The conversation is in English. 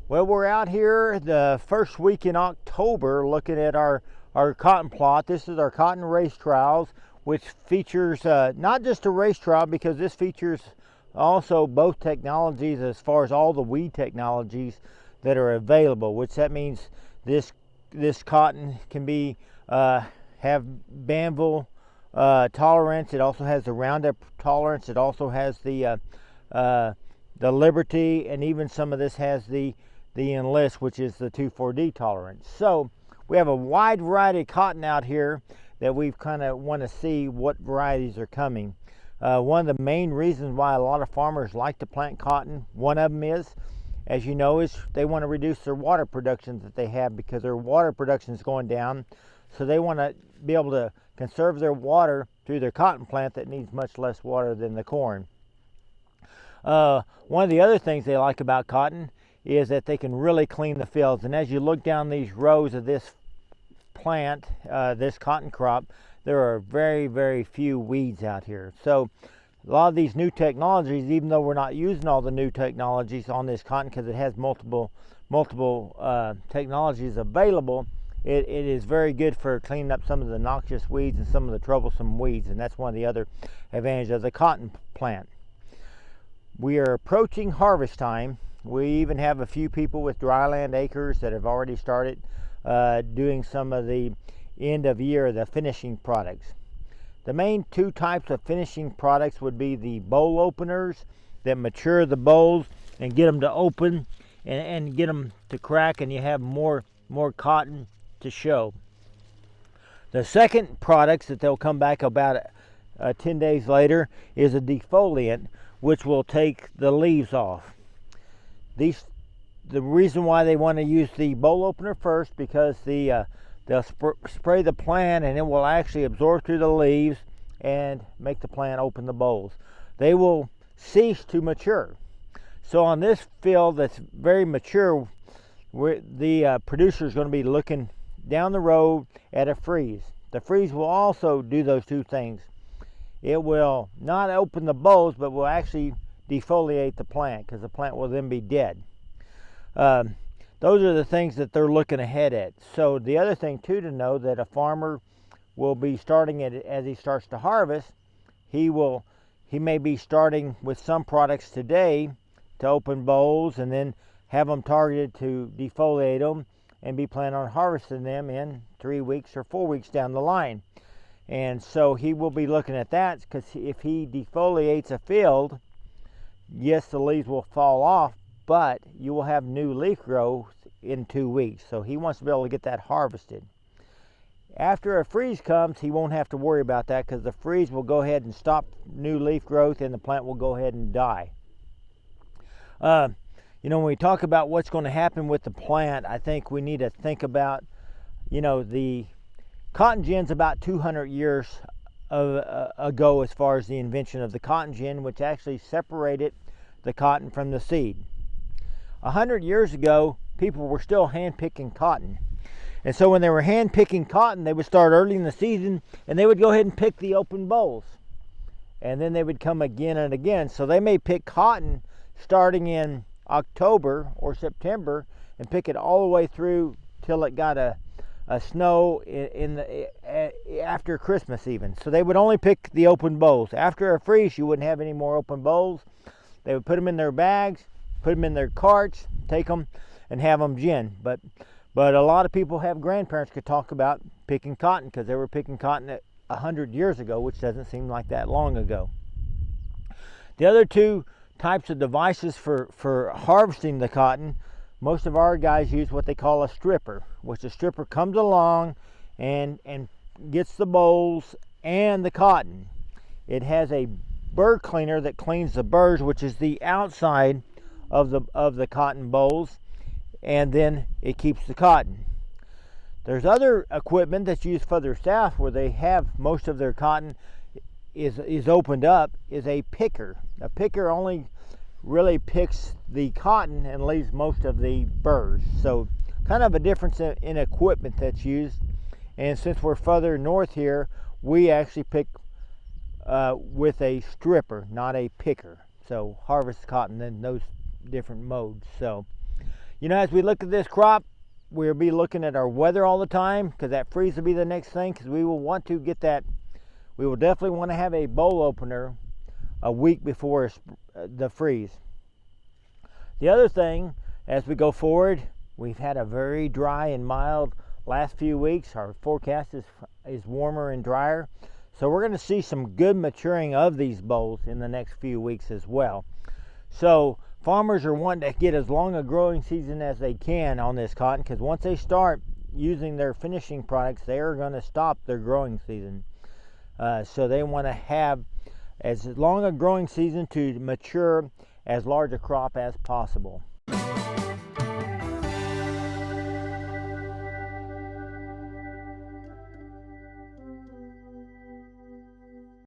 Well, we're out here the first week in October looking at our cotton plot. This is our cotton race trials, which features not just a race trial, because this features also both technologies as far as all the weed technologies that are available, which that means this cotton can be have Banville tolerance. It also has the Roundup tolerance. It also has the Liberty, and even some of this has the Enlist, which is the 2,4-D tolerance. So we have a wide variety of cotton out here that we've kind of want to see what varieties are coming. One of the main reasons why a lot of farmers like to plant cotton, one of them is, as you know, is they want to reduce their water production that they have, because their water production is going down. So they want to be able to conserve their water through their cotton plant that needs much less water than the corn. One of the other things they like about cotton is that they can really clean the fields. And as you look down these rows of this plant, this cotton crop, there are very, very few weeds out here. So a lot of these new technologies, even though we're not using all the new technologies on this cotton because it has multiple technologies available, it is very good for cleaning up some of the noxious weeds and some of the troublesome weeds. And that's one of the other advantages of the cotton plant. We are approaching harvest time. We even have a few people with dryland acres that have already started doing some of the end of year, the finishing products. The main two types of finishing products would be the bowl openers that mature the bowls and get them to open and get them to crack, and you have more cotton to show. The second products that they'll come back about 10 days later is a defoliant, which will take the leaves off. The reason why they want to use the bowl opener first, because they'll spray the plant and it will actually absorb through the leaves and make the plant open the bowls. They will cease to mature. So on this field that's very mature, the producer is going to be looking down the road at a freeze. The freeze will also do those two things. It will not open the bowls, but will actually defoliate the plant, because the plant will then be dead. Those are the things that they're looking ahead at. So the other thing too to know, that a farmer will be starting it as he starts to harvest. He may be starting with some products today to open bowls, and then have them targeted to defoliate them, and be planning on harvesting them in 3 weeks or 4 weeks down the line. And so he will be looking at that, because if he defoliates a field, yes, the leaves will fall off, but you will have new leaf growth in 2 weeks. So he wants to be able to get that harvested. After a freeze comes, he won't have to worry about that, because the freeze will go ahead and stop new leaf growth, and the plant will go ahead and die. When we talk about what's going to happen with the plant, I think we need to think about, the cotton gin's about 200 years ago as far as the invention of the cotton gin, which actually separated the cotton from the seed. 100 years ago, people were still hand-picking cotton. And so when they were hand-picking cotton, they would start early in the season, and they would go ahead and pick the open bowls. And then they would come again and again. So they may pick cotton starting in October or September and pick it all the way through till it got a snow after Christmas even. So they would only pick the open bowls. After a freeze, you wouldn't have any more open bowls. They would put them in their bags, put them in their carts, take them and have them gin. But a lot of people have grandparents could talk about picking cotton, because they were picking cotton 100 years ago, which doesn't seem like that long ago. The other two types of devices for harvesting the cotton, most of our guys use what they call a stripper, which a stripper comes along and gets the bowls and the cotton. It has a burr cleaner that cleans the burrs, which is the outside of the cotton bowls, and then it keeps the cotton. There's other equipment that's used further south, where they have most of their cotton is opened up, is a picker. A picker only really picks the cotton and leaves most of the burrs. So kind of a difference in equipment that's used. And since we're further north here, we actually pick with a stripper, not a picker. So harvest cotton in those different modes. So You know, as we look at this crop, we'll be looking at our weather all the time, because that freeze will be the next thing, because we will want to get that. We will definitely want to have a bowl opener a week before the freeze. The other thing, as we go forward, we've had a very dry and mild last few weeks. Our forecast is warmer and drier. So we're going to see some good maturing of these bolls in the next few weeks as well. So farmers are wanting to get as long a growing season as they can on this cotton, because once they start using their finishing products, they are going to stop their growing season. So they want to have as long a growing season to mature as large a crop as possible.